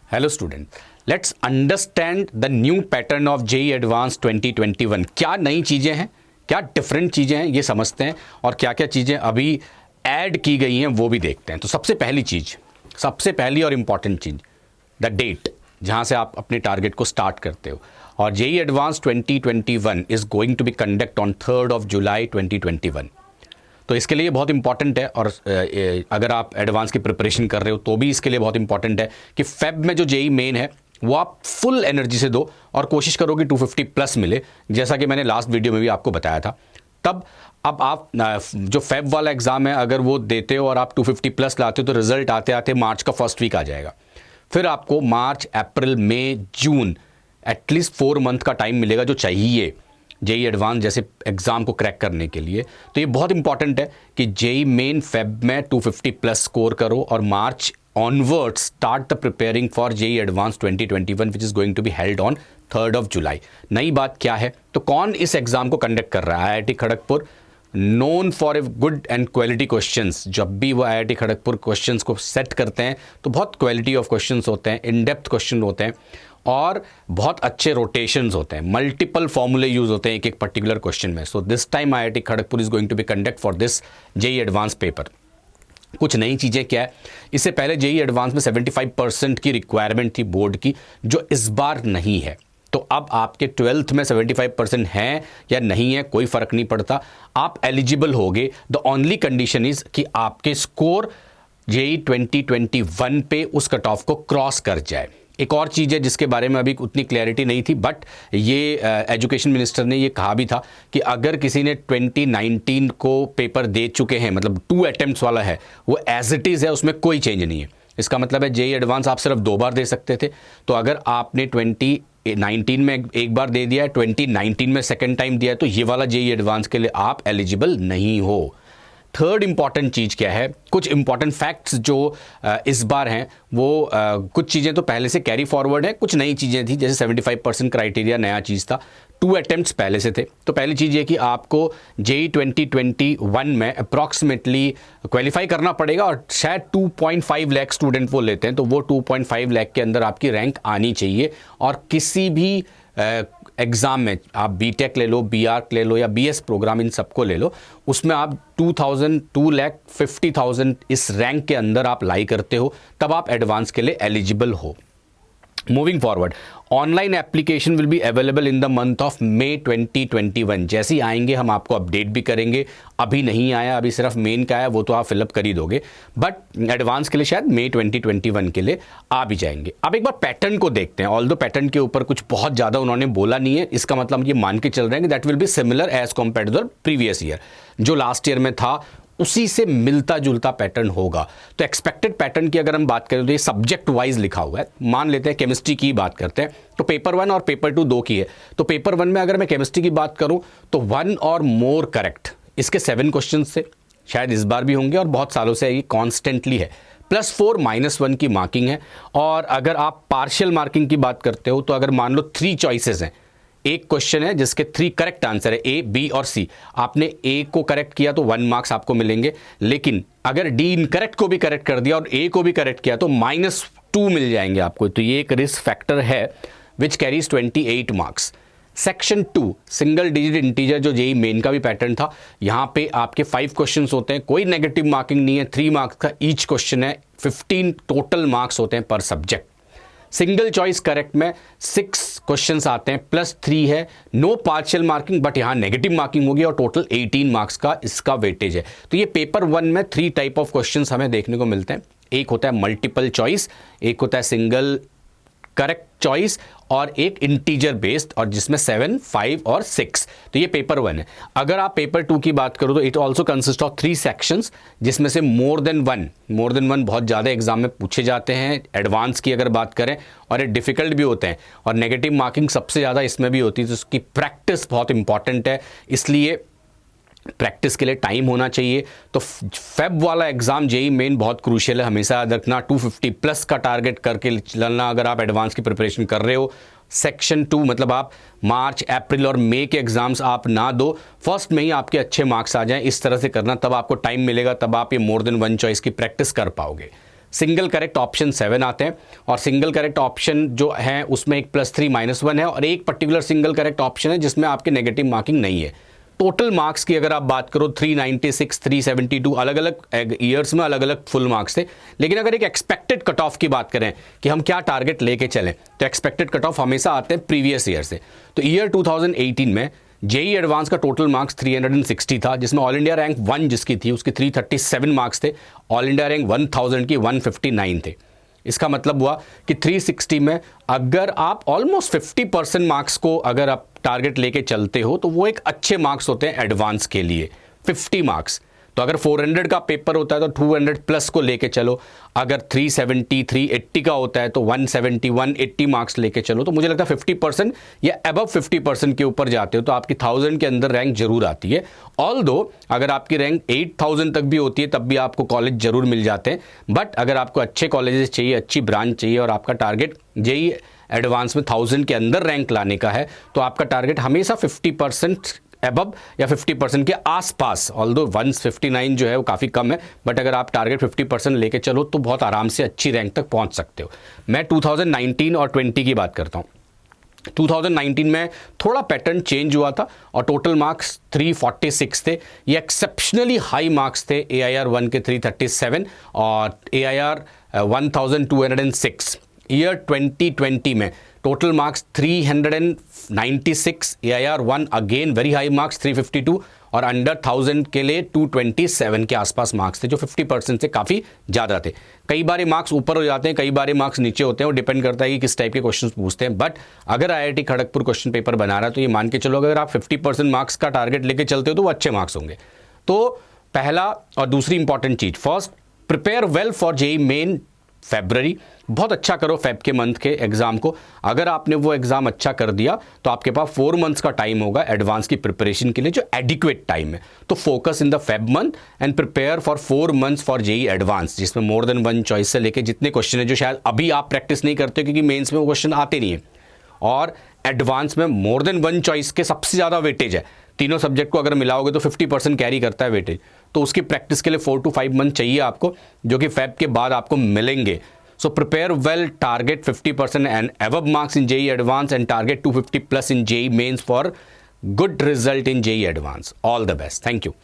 Hello student, let's understand the new pattern of JEE advance 2021। क्या नई चीज़ें हैं, क्या डिफरेंट चीज़ें हैं, ये समझते हैं और क्या क्या चीज़ें अभी ऐड की गई हैं वो भी देखते हैं। तो सबसे पहली और इम्पॉर्टेंट चीज़, द डेट जहाँ से आप अपने टारगेट को स्टार्ट करते हो। और JEE advance 2021 is going to be conduct on 3 July 2021। तो इसके लिए बहुत इंपॉर्टेंट है, और अगर आप एडवांस की प्रिपरेशन कर रहे हो तो भी इसके लिए बहुत इंपॉर्टेंट है कि फेब में जो जेईई मेन है वो आप फुल एनर्जी से दो और कोशिश करो कि 250 प्लस मिले, जैसा कि मैंने लास्ट वीडियो में भी आपको बताया था। तब अब आप जो फेब वाला एग्ज़ाम है अगर वो देते हो और आप 250 प्लस लाते हो तो रिजल्ट आते आते मार्च का फर्स्ट वीक आ जाएगा। फिर आपको मार्च, अप्रैल, मई, जून एटलीस्ट 4 मंथ का टाइम मिलेगा जो चाहिए जेईई एडवांस जैसे एग्ज़ाम को क्रैक करने के लिए। तो ये बहुत इंपॉर्टेंट है कि जेईई मेन फेब में 250 प्लस स्कोर करो और March onward start the preparing for JEE advance 2021 which is going to be held on 3 July. नई बात क्या है, तो कौन इस एग्ज़ाम को कंडक्ट कर रहा है? IIT Kharagpur, known for a good and quality questions. जब भी वो आईआईटी खड़गपुर क्वेश्चंस को सेट करते हैं तो बहुत क्वालिटी ऑफ क्वेश्चंस होते हैं, इन डेप्थ क्वेश्चन होते हैं और बहुत अच्छे रोटेशंस होते हैं, मल्टीपल फॉर्मूले यूज होते हैं एक एक पर्टिकुलर क्वेश्चन में। So this time IIT Kharagpur is going to be conduct for this JEE advance paper. कुछ नई चीज़ें क्या है, इससे पहले जेईई एडवांस में 75% की रिक्वायरमेंट थी बोर्ड की, जो इस बार नहीं है। तो अब आपके 12th में 75% हैं या नहीं है कोई फ़र्क नहीं पड़ता, आप एलिजिबल होगे। द ओनली कंडीशन इज़ कि आपके स्कोर जेईई 2021 पे उस कट ऑफ को क्रॉस कर जाए। एक और चीज़ है जिसके बारे में अभी उतनी क्लैरिटी नहीं थी, बट ये एजुकेशन मिनिस्टर ने ये कहा भी था कि अगर किसी ने 2019 को पेपर दे चुके हैं, मतलब 2 अटेम्प्ट्स वाला है, वो एज इट इज़ है, उसमें कोई चेंज नहीं है। इसका मतलब है जेईई एडवांस आप सिर्फ 2 बार दे सकते थे। तो अगर आपने 2019 में एक बार दे दिया है, 2019 में सेकेंड टाइम दिया है, तो ये वाला जेईई एडवांस के लिए आप एलिजिबल नहीं हो। थर्ड इंपॉर्टेंट चीज़ क्या है, कुछ इंपॉर्टेंट फैक्ट्स जो इस बार हैं वो कुछ चीज़ें तो पहले से कैरी फॉरवर्ड है, कुछ नई चीज़ें थी, जैसे 75% क्राइटेरिया नया चीज़ था, 2 अटेम्प्ट्स पहले से थे। तो पहली चीज़ ये कि आपको जेईई 2021 में अप्रॉक्सीमेटली क्वालिफाई करना पड़ेगा और शायद 2.5 लाख स्टूडेंट वो लेते हैं, तो वो 2.5 लाख के अंदर आपकी रैंक आनी चाहिए। और किसी भी एग्ज़ाम में आप बीटेक ले लो, बीआर्क ले लो या बीएस प्रोग्राम, इन सबको ले लो, उसमें आप 2,50,000 इस रैंक के अंदर आप लाई करते हो, तब आप एडवांस के लिए एलिजिबल हो। Moving forward, online application will be available in the month of May 2021। जैसे ही आएंगे हम आपको अपडेट भी करेंगे। अभी नहीं आया, अभी सिर्फ मेन का आया, वो तो आप फिलअप कर ही दोगे, बट एडवांस के लिए शायद मई 2021 के लिए आ भी जाएंगे। अब एक बार पैटर्न को देखते हैं। ऑल्दो पैटर्न के ऊपर कुछ बहुत ज़्यादा उन्होंने बोला नहीं है, इसका मतलब ये मान के चल रहे हैं कि that will be similar as compare to the previous year. जो लास्ट ईयर में था उसी से मिलता जुलता पैटर्न होगा। तो एक्सपेक्टेड पैटर्न की अगर हम बात करें तो ये सब्जेक्ट वाइज लिखा हुआ है। मान लेते हैं केमिस्ट्री की बात करते हैं, तो पेपर 1 और पेपर 2 दो की है। तो पेपर 1 में अगर मैं केमिस्ट्री की बात करूं तो 1 और मोर करेक्ट, इसके 7 क्वेश्चन से शायद इस बार भी होंगे और बहुत सालों से ये कॉन्स्टेंटली है। +4 -1 की मार्किंग है। और अगर आप पार्शियल मार्किंग की बात करते हो तो अगर मान लो 3 चॉइसेस हैं, एक क्वेश्चन है जिसके 3 करेक्ट आंसर है, ए, बी और सी, आपने ए को करेक्ट किया तो 1 मार्क्स आपको मिलेंगे, लेकिन अगर डी इनकरेक्ट को भी करेक्ट कर दिया और ए को भी करेक्ट किया तो -2 मिल जाएंगे आपको। तो ये एक रिस्क फैक्टर है which carries 28 marks. Section 2 single digit integer, जो जेईई मेन का भी पैटर्न था, यहाँ पे आपके 5 क्वेश्चंस होते हैं, कोई नेगेटिव मार्किंग नहीं है, 3 मार्क्स का ईच क्वेश्चन है, 15 टोटल मार्क्स होते हैं पर सब्जेक्ट। सिंगल चॉइस करेक्ट में 6 क्वेश्चंस आते हैं, +3 है, नो पार्शियल मार्किंग, बट यहाँ नेगेटिव मार्किंग होगी और टोटल 18 मार्क्स का इसका वेटेज है। तो ये पेपर 1 में 3 टाइप ऑफ क्वेश्चंस हमें देखने को मिलते हैं। एक होता है मल्टीपल चॉइस, एक होता है सिंगल करेक्ट चॉइस और एक इंटीजर बेस्ड, और जिसमें 7, 5 और 6। तो ये पेपर 1 है। अगर आप पेपर 2 की बात करो तो it also consist of 3 sections, जिसमें से मोर देन वन बहुत ज़्यादा एग्जाम में पूछे जाते हैं एडवांस की अगर बात करें, और ये डिफिकल्ट भी होते हैं और नेगेटिव मार्किंग सबसे ज़्यादा इसमें भी होती है। तो उसकी प्रैक्टिस बहुत इंपॉर्टेंट है, इसलिए प्रैक्टिस के लिए टाइम होना चाहिए। तो फेब वाला एग्जाम जेईई मेन बहुत क्रूशियल है, हमेशा याद रखना। 250 प्लस का टारगेट करके चलना अगर आप एडवांस की प्रिपरेशन कर रहे हो। सेक्शन 2 मतलब आप मार्च, अप्रैल और मई के एग्जाम्स आप ना दो, फर्स्ट में ही आपके अच्छे मार्क्स आ जाएं, इस तरह से करना, तब आपको टाइम मिलेगा, तब आप ये मोर देन 1 चॉइस की प्रैक्टिस कर पाओगे। सिंगल करेक्ट ऑप्शन 7 आते हैं, और सिंगल करेक्ट ऑप्शन जो है उसमें एक +3 -1 है, और एक पर्टिकुलर सिंगल करेक्ट ऑप्शन है जिसमें आपके नेगेटिव मार्किंग नहीं है। टोटल मार्क्स की अगर आप बात करो 396, 372, अलग अलग ईयर्स में अलग अलग फुल मार्क्स थे। लेकिन अगर एक एक्सपेक्टेड कट ऑफ की बात करें कि हम क्या टारगेट लेके चलें, तो एक्सपेक्टेड कट ऑफ हमेशा आते हैं प्रीवियस ईयर से। तो ईयर 2018 में जेई एडवांस का टोटल मार्क्स 360 था, जिसमें ऑल इंडिया रैंक 1 जिसकी थी उसकी 337 मार्क्स थे, ऑल इंडिया रैंक 1000 की 159 थे। इसका मतलब हुआ कि 360 में अगर आप ऑलमोस्ट 50% मार्क्स को अगर आप टारगेट लेके चलते हो तो वो एक अच्छे मार्क्स होते हैं एडवांस के लिए, 50 मार्क्स। तो अगर 400 का पेपर होता है तो 200 प्लस को लेके चलो, अगर 370, 380 का होता है तो 170, 180 मार्क्स लेके चलो। तो मुझे लगता है 50% या अबव 50% के ऊपर जाते हो तो आपकी 1000 के अंदर रैंक जरूर आती है। ऑल्दो अगर आपकी रैंक 8000 तक भी होती है तब भी आपको कॉलेज जरूर मिल जाते हैं। बट अगर आपको अच्छे कॉलेजेस चाहिए, अच्छी ब्रांच चाहिए, और आपका टारगेट जेई एडवांस में 1000 के अंदर रैंक लाने का है, तो आपका टारगेट हमेशा 50% एबव या 50% के आसपास, ऑल्दो 159 जो है वो काफ़ी कम है, बट अगर आप टारगेट 50% लेके चलो तो बहुत आराम से अच्छी रैंक तक पहुंच सकते हो। मैं 2019 और 20 की बात करता हूं। 2019 में थोड़ा पैटर्न चेंज हुआ था और टोटल मार्क्स 346 थे। ये एक्सेप्शनली हाई मार्क्स थे। AIR 1 के 337 और AIR 1206। ईयर 2020 में total marks 396, AIR 1 again very high marks 352, और अंडर 1000 के लिए 227 के आसपास मार्क्स थे, जो 50% से काफ़ी ज़्यादा थे। कई बार मार्क्स ऊपर हो जाते हैं, कई बार मार्क्स नीचे होते हैं, और डिपेंड करता है कि किस टाइप के क्वेश्चंस पूछते हैं। बट अगर IIT खड़गपुर क्वेश्चन पेपर बना रहा है तो ये मान के चलो अगर आप 50% मार्क्स का टारगेट लेके चलते हो तो वो अच्छे मार्क्स होंगे। तो पहला और दूसरी इंपॉर्टेंट चीज़, first prepare well for JEE main February. बहुत अच्छा करो फेब के मंथ के एग्जाम को। अगर आपने वो एग्जाम अच्छा कर दिया तो आपके पास 4 मंथ्स का टाइम होगा एडवांस की प्रिपरेशन के लिए, जो एडिक्वेट टाइम है। तो focus in the Feb month and prepare for 4 मंथ्स फॉर जेई एडवांस, जिसमें मोर देन 1 चॉइस से लेके जितने क्वेश्चन है जो शायद अभी आप प्रैक्टिस नहीं करते क्योंकि मेंस में वो क्वेश्चन आते नहीं है, और एडवांस में मोर देन 1 चॉइस के सबसे ज़्यादा वेटेज है। तीनों सब्जेक्ट को अगर मिलाओगे तो 50% कैरी करता है वेटेज। तो उसकी प्रैक्टिस के लिए 4 to 5 मंथ चाहिए आपको, जो कि फेब के बाद आपको मिलेंगे। So prepare well, target 50% and above marks in JEE Advanced and target 250 plus in JEE Mains for good result in JEE Advanced. All the best. Thank you.